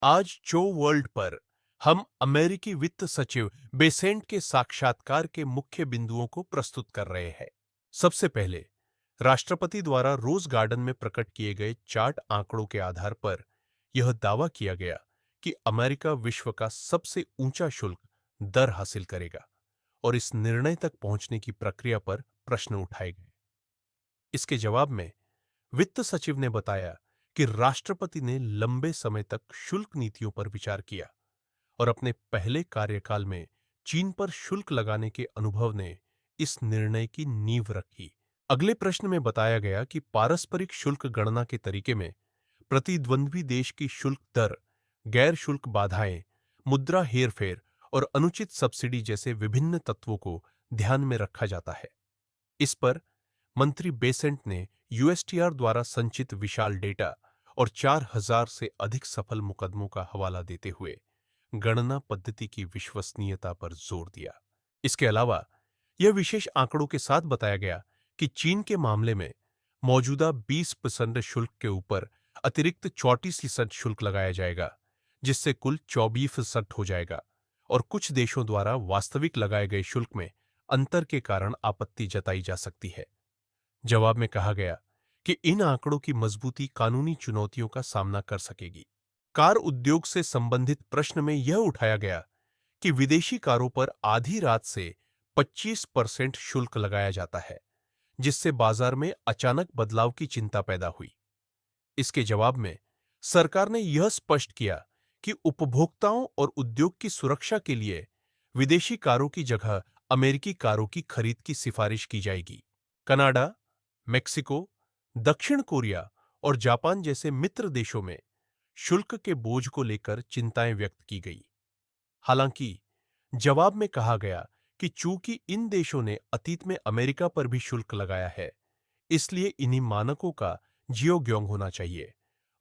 आज जो वर्ल्ड पर हम अमेरिकी वित्त सचिव बेसेंट के साक्षात्कार के मुख्य बिंदुओं को प्रस्तुत कर रहे हैं। सबसे पहले राष्ट्रपति द्वारा रोज गार्डन में प्रकट किए गए चार्ट आंकड़ों के आधार पर यह दावा किया गया कि अमेरिका विश्व का सबसे ऊंचा शुल्क दर हासिल करेगा और इस निर्णय तक पहुंचने की प्रक्रिया पर प्रश्न उठाए गए। इसके जवाब में वित्त सचिव ने बताया कि राष्ट्रपति ने लंबे समय तक शुल्क नीतियों पर विचार किया और अपने पहले कार्यकाल में चीन पर शुल्क लगाने के अनुभव ने इस निर्णय की नींव रखी। अगले प्रश्न में बताया गया कि पारस्परिक शुल्क गणना के तरीके में प्रतिद्वंद्वी देश की शुल्क दर, गैर शुल्क बाधाएं, मुद्रा हेरफेर और अनुचित सब्सिडी जैसे विभिन्न तत्वों को ध्यान में रखा जाता है। इस पर मंत्री बेसेंट ने यूएसटीआर द्वारा संचित विशाल डेटा और 4000 से अधिक सफल मुकदमों का हवाला देते हुए गणना पद्धति की विश्वसनीयता पर जोर दिया। इसके अलावा यह विशेष आंकड़ों के साथ बताया गया कि चीन के मामले में मौजूदा 20% शुल्क के ऊपर अतिरिक्त 34% शुल्क लगाया जाएगा, जिससे कुल 24% हो जाएगा और कुछ देशों द्वारा वास्तविक लगाए गए शुल्क में अंतर के कारण आपत्ति जताई जा सकती है। जवाब में कहा गया कि इन आंकड़ों की मजबूती कानूनी चुनौतियों का सामना कर सकेगी। कार उद्योग से संबंधित प्रश्न में यह उठाया गया कि विदेशी कारों पर आधी रात से 25% शुल्क लगाया जाता है, जिससे बाजार में अचानक बदलाव की चिंता पैदा हुई। इसके जवाब में सरकार ने यह स्पष्ट किया कि उपभोक्ताओं और उद्योग की सुरक्षा के लिए विदेशी कारों की जगह अमेरिकी कारों की खरीद की सिफारिश की जाएगी। कनाडा, मेक्सिको, दक्षिण कोरिया और जापान जैसे मित्र देशों में शुल्क के बोझ को लेकर चिंताएं व्यक्त की गई। हालांकि जवाब में कहा गया कि चूंकि इन देशों ने अतीत में अमेरिका पर भी शुल्क लगाया है, इसलिए इन्हीं मानकों का जियोग्योंग होना चाहिए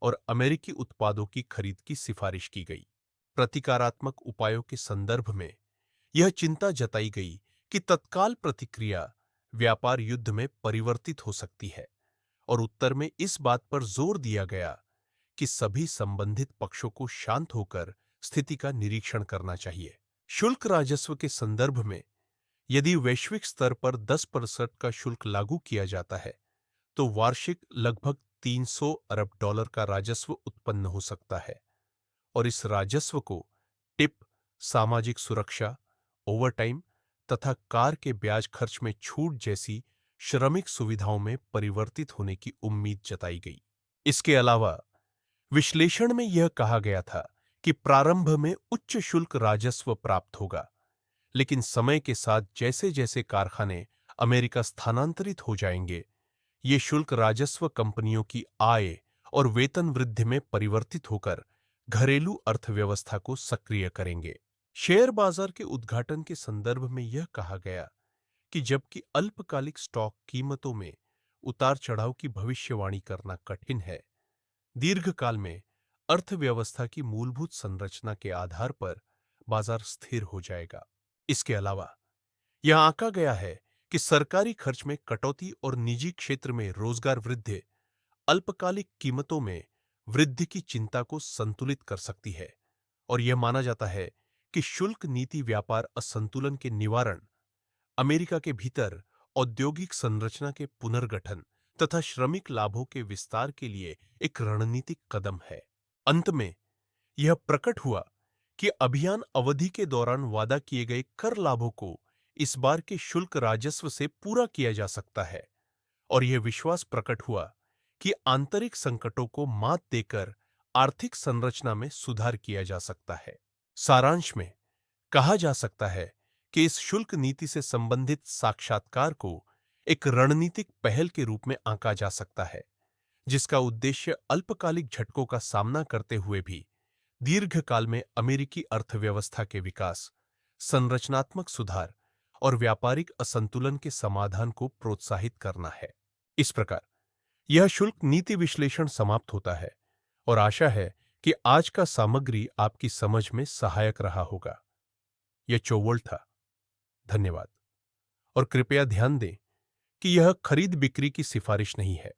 और अमेरिकी उत्पादों की खरीद की सिफारिश की गई। प्रतिकारात्मक उपायों के संदर्भ में यह चिंता जताई गई कि तत्काल प्रतिक्रिया व्यापार युद्ध में परिवर्तित हो सकती है और उत्तर में इस बात पर जोर दिया गया कि सभी संबंधित पक्षों को शांत होकर स्थिति का निरीक्षण करना चाहिए। शुल्क राजस्व के संदर्भ में यदि वैश्विक स्तर पर 10% का शुल्क लागू किया जाता है, तो वार्षिक लगभग $300 अरब का राजस्व उत्पन्न हो सकता है और इस राजस्व को टिप, सामाजिक सुरक्षा, ओवरटाइम तथा कार के ब्याज खर्च में छूट जैसी श्रमिक सुविधाओं में परिवर्तित होने की उम्मीद जताई गई। इसके अलावा विश्लेषण में यह कहा गया था कि प्रारंभ में उच्च शुल्क राजस्व प्राप्त होगा, लेकिन समय के साथ जैसे जैसे कारखाने अमेरिका स्थानांतरित हो जाएंगे, ये शुल्क राजस्व कंपनियों की आय और वेतन वृद्धि में परिवर्तित होकर घरेलू अर्थव्यवस्था को सक्रिय करेंगे। शेयर बाजार के उद्घाटन के संदर्भ में यह कहा गया कि जबकि अल्पकालिक स्टॉक कीमतों में उतार चढ़ाव की भविष्यवाणी करना कठिन है, दीर्घकाल में अर्थव्यवस्था की मूलभूत संरचना के आधार पर बाजार स्थिर हो जाएगा। इसके अलावा यह आंका गया है कि सरकारी खर्च में कटौती और निजी क्षेत्र में रोजगार वृद्धि अल्पकालिक कीमतों में वृद्धि की चिंता को संतुलित कर सकती है और यह माना जाता है कि शुल्क नीति व्यापार असंतुलन के निवारण, अमेरिका के भीतर औद्योगिक संरचना के पुनर्गठन तथा श्रमिक लाभों के विस्तार के लिए एक रणनीतिक कदम है। अंत में यह प्रकट हुआ कि अभियान अवधि के दौरान वादा किए गए कर लाभों को इस बार के शुल्क राजस्व से पूरा किया जा सकता है और यह विश्वास प्रकट हुआ कि आंतरिक संकटों को मात देकर आर्थिक संरचना में सुधार किया जा सकता है। सारांश में कहा जा सकता है कि इस शुल्क नीति से संबंधित साक्षात्कार को एक रणनीतिक पहल के रूप में आंका जा सकता है, जिसका उद्देश्य अल्पकालिक झटकों का सामना करते हुए भी दीर्घकाल में अमेरिकी अर्थव्यवस्था के विकास, संरचनात्मक सुधार और व्यापारिक असंतुलन के समाधान को प्रोत्साहित करना है। इस प्रकार यह शुल्क नीति विश्लेषण समाप्त होता है और आशा है कि आज का सामग्री आपकी समझ में सहायक रहा होगा। यह चौवल था। धन्यवाद और कृपया ध्यान दें कि यह खरीद बिक्री की सिफारिश नहीं है।